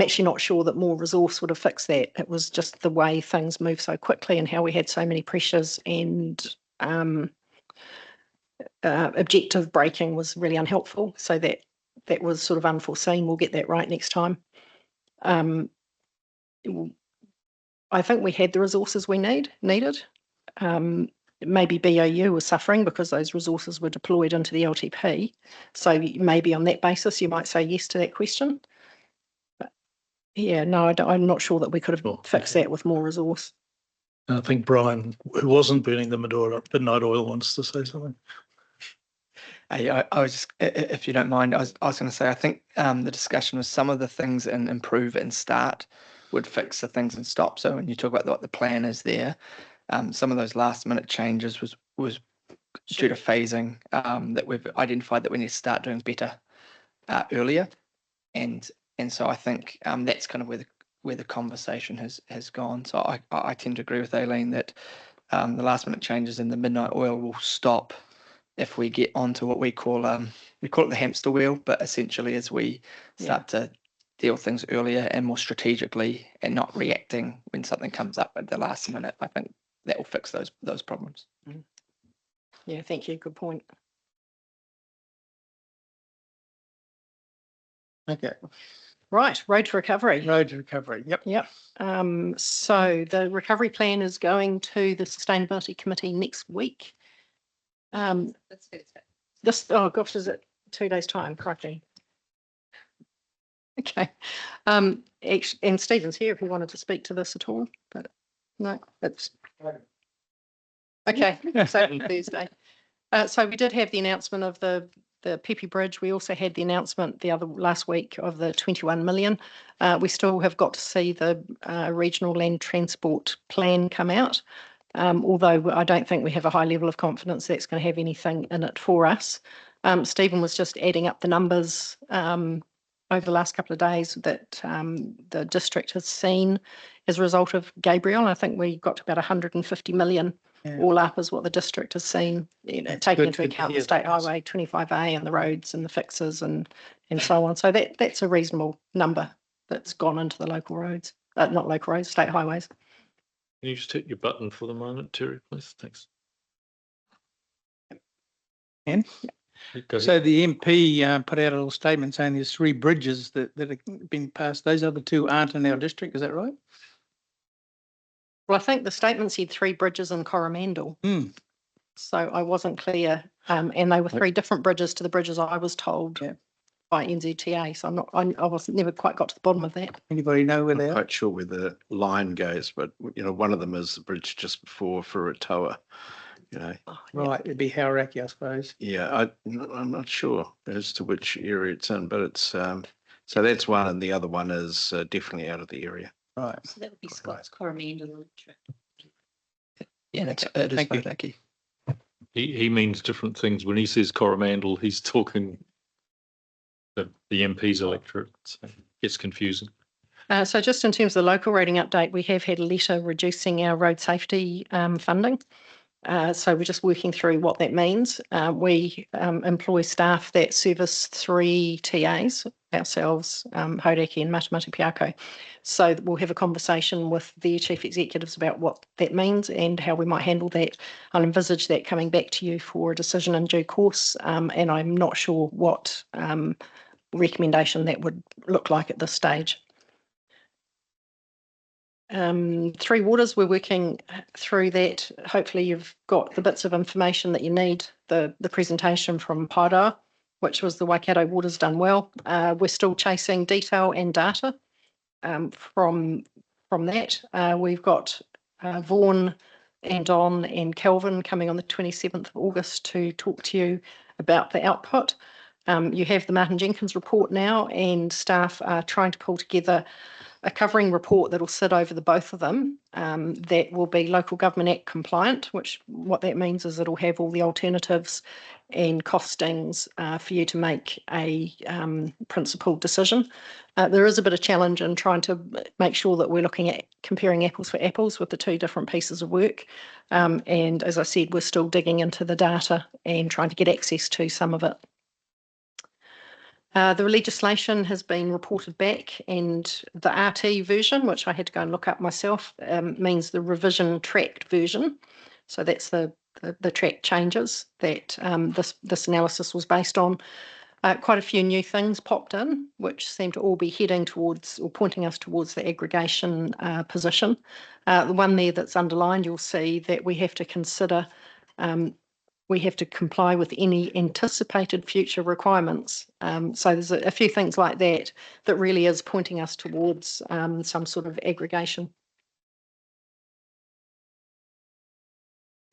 S9: actually not sure that more resource would have fixed that. It was just the way things move so quickly and how we had so many pressures, and objective breaking was really unhelpful. So that was sort of unforeseen. We'll get that right next time. I think we had the resources we needed. Maybe BOU was suffering because those resources were deployed into the LTP. So maybe on that basis, you might say yes to that question. But yeah, no, I'm not sure that we could have fixed that with more resource.
S2: I think Brian, who wasn't burning the midnight oil, wants to say something.
S16: I was just, if you don't mind, I was going to say, I think the discussion was some of the things in improve and start would fix the things and stop. So when you talk about what the plan is there, some of those last minute changes was due to phasing that we've identified that we need to start doing better earlier. And so I think that's kind of where the conversation has gone. So I tend to agree with Aileen that the last minute changes in the midnight oil will stop if we get onto what we call it the hamster wheel, but essentially as we start to deal with things earlier and more strategically and not reacting when something comes up at the last minute, I think that will fix those problems.
S9: Yeah, thank you. Good point.
S8: Okay.
S9: Right, road to recovery.
S8: Road to recovery. Yep.
S9: Yep. So the recovery plan is going to the Sustainability Committee next week. Oh gosh, is it 2 days time? Correctly. Okay. And Stephen's here if he wanted to speak to this at all, but no, it's. Okay, so Thursday. So we did have the announcement of the Pepe Bridge. We also had the announcement last week of the 21 million. We still have got to see the regional land transport plan come out. Although I don't think we have a high level of confidence that's going to have anything in it for us. Stephen was just adding up the numbers over the last couple of days that the district has seen as a result of Gabriel. I think we got to about 150 million all up is what the district has seen, taking into account the State Highway 25A and the roads and the fixes and so on. So that's a reasonable number that's gone into the local roads, not local roads, state highways.
S1: Can you just hit your button for the moment, Terry, please? Thanks.
S8: And so the MP put out a little statement saying there's 3 bridges that have been passed. Those other 2 aren't in our district. Is that right?
S9: Well, I think the statement said 3 bridges in Coromandel. So I wasn't clear. And they were 3 different bridges to the bridges I was told by NZTA. So I never quite got to the bottom of that.
S8: Anybody know where they
S12: I'm
S8: are?
S12: quite sure where the line goes, but one of them is the bridge just before Furatoa.
S8: Right, it'd be Hauraki, I suppose.
S12: Yeah, I'm not sure as to which area it's in, but it's so that's one, and the other one is definitely out of the area.
S8: Right.
S6: So that would be Scott's Coromandel.
S16: Yeah, it is Hauraki.
S1: He means different things. When he says Coromandel, he's talking the MP's electorate. So it gets confusing.
S9: So just in terms of the local rating update, we have had a letter reducing our road safety funding. So we're just working through what that means. We employ staff that service 3 TAs, ourselves, Hauraki and Matamata Piako. So we'll have a conversation with their chief executives about what that means and how we might handle that. I'll envisage that coming back to you for a decision in due course, and I'm not sure what recommendation that would look like at this stage. 3 Waters, we're working through that. Hopefully you've got the bits of information that you need. The presentation from Paeroa, which was the Waikato Waters done well. We're still chasing detail and data from that. We've got Vaughan and Don and Kelvin coming on the 27th of August to talk to you about the output. You have the Martin Jenkins report now, and staff are trying to pull together a covering report that will sit over the both of them that will be Local Government Act compliant, which what that means is it'll have all the alternatives and costings for you to make a principled decision. There is a bit of challenge in trying to make sure that we're looking at comparing apples for apples with the 2 different pieces of work. And as I said, we're still digging into the data and trying to get access to some of it. The legislation has been reported back, and the RT version, which I had to go and look up myself, means the revision tracked version. So that's the track changes that this analysis was based on. Quite a few new things popped in, which seem to all be heading towards or pointing us towards the aggregation position. The one there that's underlined, you'll see that we have to consider we have to comply with any anticipated future requirements. So there's a few things like that that really is pointing us towards some sort of aggregation.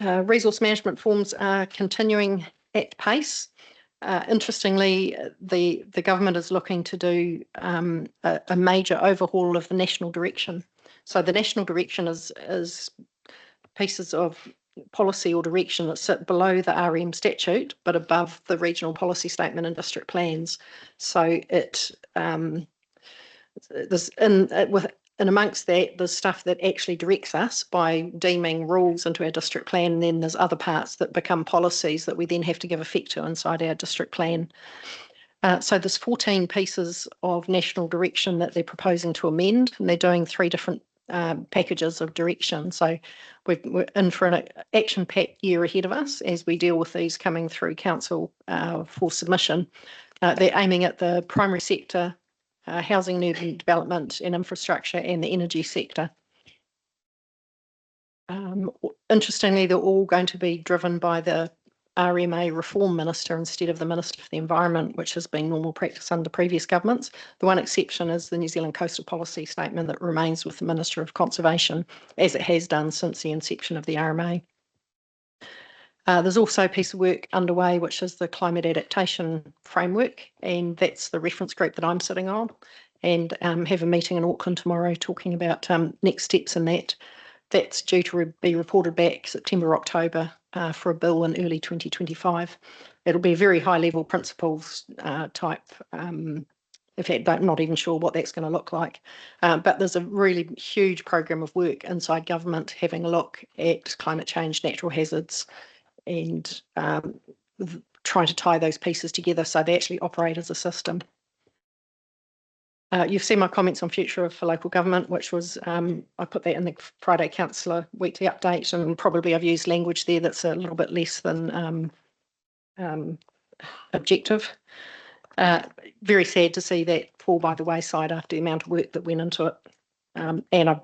S9: Resource management forms are continuing at pace. Interestingly, the government is looking to do a major overhaul of the national direction. So the national direction is pieces of policy or direction that sit below the RM statute, but above the regional policy statement and district plans. So it there's in amongst that, there's stuff that actually directs us by deeming rules into our district plan, and then there's other parts that become policies that we then have to give effect to inside our district plan. So there's 14 pieces of national direction that they're proposing to amend, and they're doing 3 different packages of direction. So we're in for an action-packed year ahead of us as we deal with these coming through council for submission. They're aiming at the primary sector, housing and urban development and infrastructure, and the energy sector. Interestingly, they're all going to be driven by the RMA reform minister instead of the Minister for the Environment, which has been normal practice under previous governments. The one exception is the New Zealand Coastal Policy statement that remains with the Minister of Conservation, as it has done since the inception of the RMA. There's also a piece of work underway, which is the climate adaptation framework, and that's the reference group that I'm sitting on, and have a meeting in Auckland tomorrow talking about next steps in that. That's due to be reported back September, October for a bill in early 2025. It'll be a very high level principles type. In fact, I'm not even sure what that's going to look like. But there's a really huge program of work inside government having a look at climate change, natural hazards, and trying to tie those pieces together so they actually operate as a system. You've seen my comments on future for local government, which was, I put that in the Friday Councillor weekly update, and probably I've used language there that's a little bit less than objective. Very sad to see that fall by the wayside after the amount of work that went into it. And I've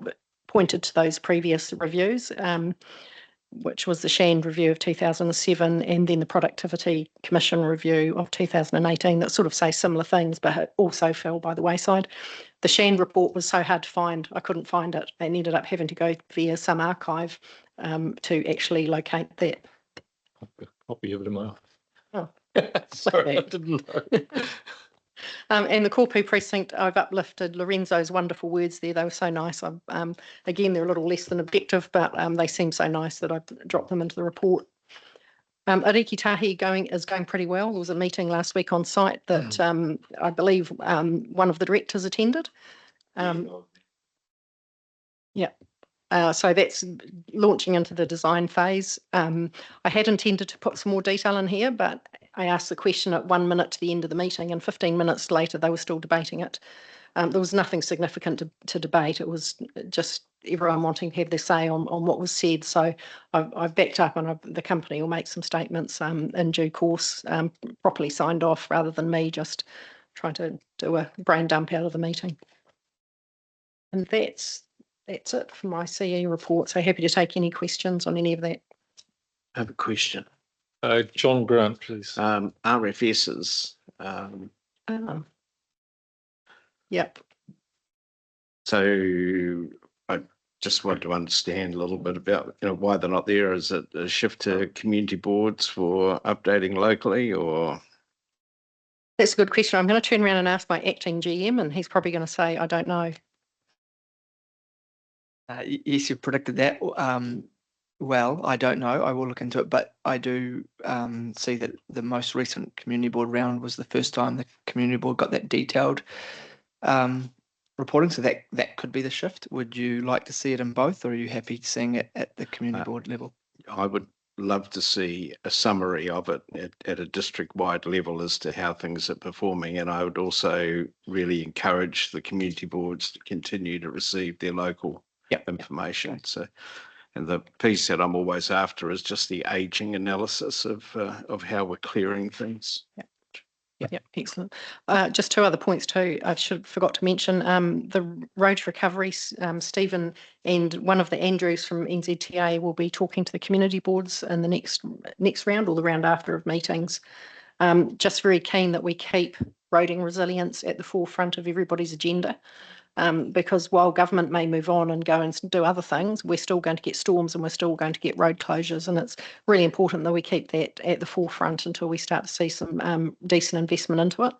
S9: pointed to those previous reviews, which was the Shand review of 2007 and then the Productivity Commission review of 2018 that sort of say similar things, but it also fell by the wayside. The Shand report was so hard to find, I couldn't find it, and ended up having to go via some archive to actually locate that.
S1: Copy of it in my office.
S9: Oh,
S1: sorry, I didn't know.
S9: And the Korpu precinct, I've uplifted Lorenzo's wonderful words there. They were so nice. Again, they're a little less than objective, but they seem so nice that I've dropped them into the report. Ariki Tahi is going pretty well. There was a meeting last week on site that I believe one of the directors attended. Yeah. So that's launching into the design phase. I had intended to put some more detail in here, but I asked the question at 1 minute to the end of the meeting, and 15 minutes later they were still debating it. There was nothing significant to debate. It was just everyone wanting to have their say on what was said. So I've backed up, and the company will make some statements in due course, properly signed off, rather than me just trying to do a brain dump out of the meeting. And that's it for my CE report. So happy to take any questions on any of that.
S12: I have a question.
S1: John Grant, please.
S12: RFSs.
S9: Yep.
S12: So I just want to understand a little bit about why they're not there. Is it a shift to community boards for updating locally, or?
S9: That's a good question. I'm going to turn around and ask my acting GM, and he's probably going to say, I don't know.
S16: Yes, you've predicted that. Well, I don't know. I will look into it, but I do see that the most recent community board round was the first time the community board got that detailed reporting. So that could be the shift. Would you like to see it in both, or are you happy seeing it at the community board level?
S12: I would love to see a summary of it at a district-wide level as to how things are performing, and I would also really encourage the community boards to continue to receive their local information. Okay. So, and the piece that I'm always after is just the aging analysis of how we're clearing things.
S9: Yeah, excellent. Just two other points too. I forgot to mention the road recovery. Stephen and one of the Andrews from NZTA will be talking to the community boards in the next round or the round after of meetings. Just very keen that we keep roading resilience at the forefront of everybody's agenda. Because while government may move on and go and do other things, we're still going to get storms and we're still going to get road closures, and it's really important that we keep that at the forefront until we start to see some decent investment into it.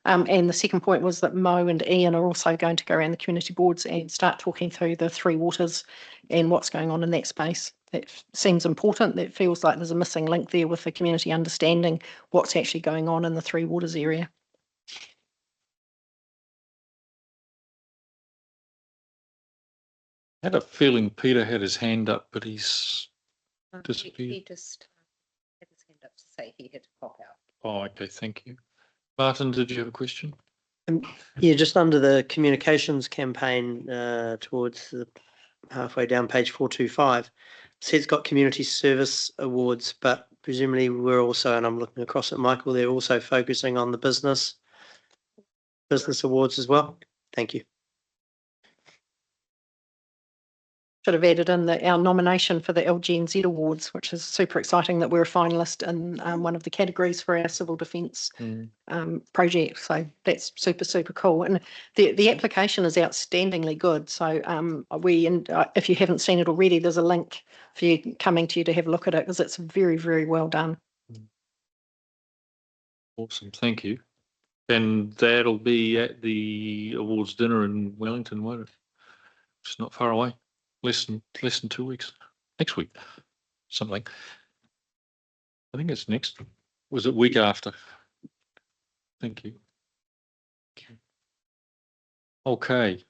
S9: And the second point was that Mo and Ian are also going to go around the community boards and start talking through the three waters and what's going on in that space. That seems important. That feels like there's a missing link there with the community understanding what's actually going on in the three waters area.
S1: I had a feeling Peter had his hand up, but he's disappeared.
S14: He just had his hand up to say he had to pop out.
S1: Oh, okay, thank you. Martin, did you have a question?
S13: Yeah, just under the communications campaign towards the halfway down page 425, says it's got community service awards, but presumably we're also, and I'm looking across at Michael, they're also focusing on the business awards as well. Thank you.
S9: should have added in our nomination for the LGNZ Awards, which is super exciting that we're a finalist in one of the categories for our civil defence project. So that's super cool. And the application is outstandingly good. So if you haven't seen it already, there's a link for you coming to you to have a look at it, because it's very well done.
S1: Awesome, thank you. And that'll be at the awards dinner in Wellington, won't it? It's not far away. Less than 2 weeks. Next week, something. I think it's next. Was it week after? Thank you. Okay.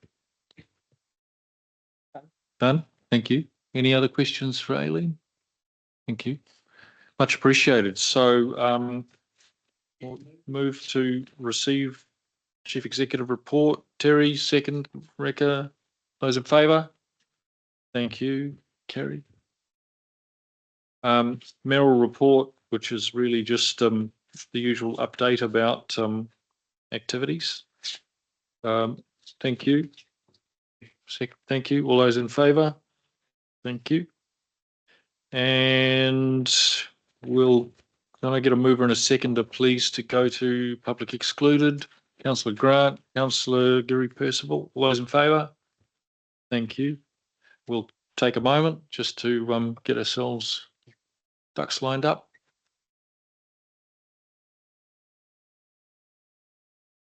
S1: Done. Thank you. Any other questions for Aileen? Thank you. Much appreciated. So we'll move to receive Chief Executive Report. Terry, second. Rekka, those in favour? Thank you. Kerry. Mayoral Report, which is really just the usual update about activities. Thank you. Thank you. All those in favour? Thank you. And can I get a mover and a seconder, please, to go to public excluded? Councillor Grant, Councillor Gary Percival, all those in favour? Thank you. We'll take a moment just to get ourselves ducks lined up.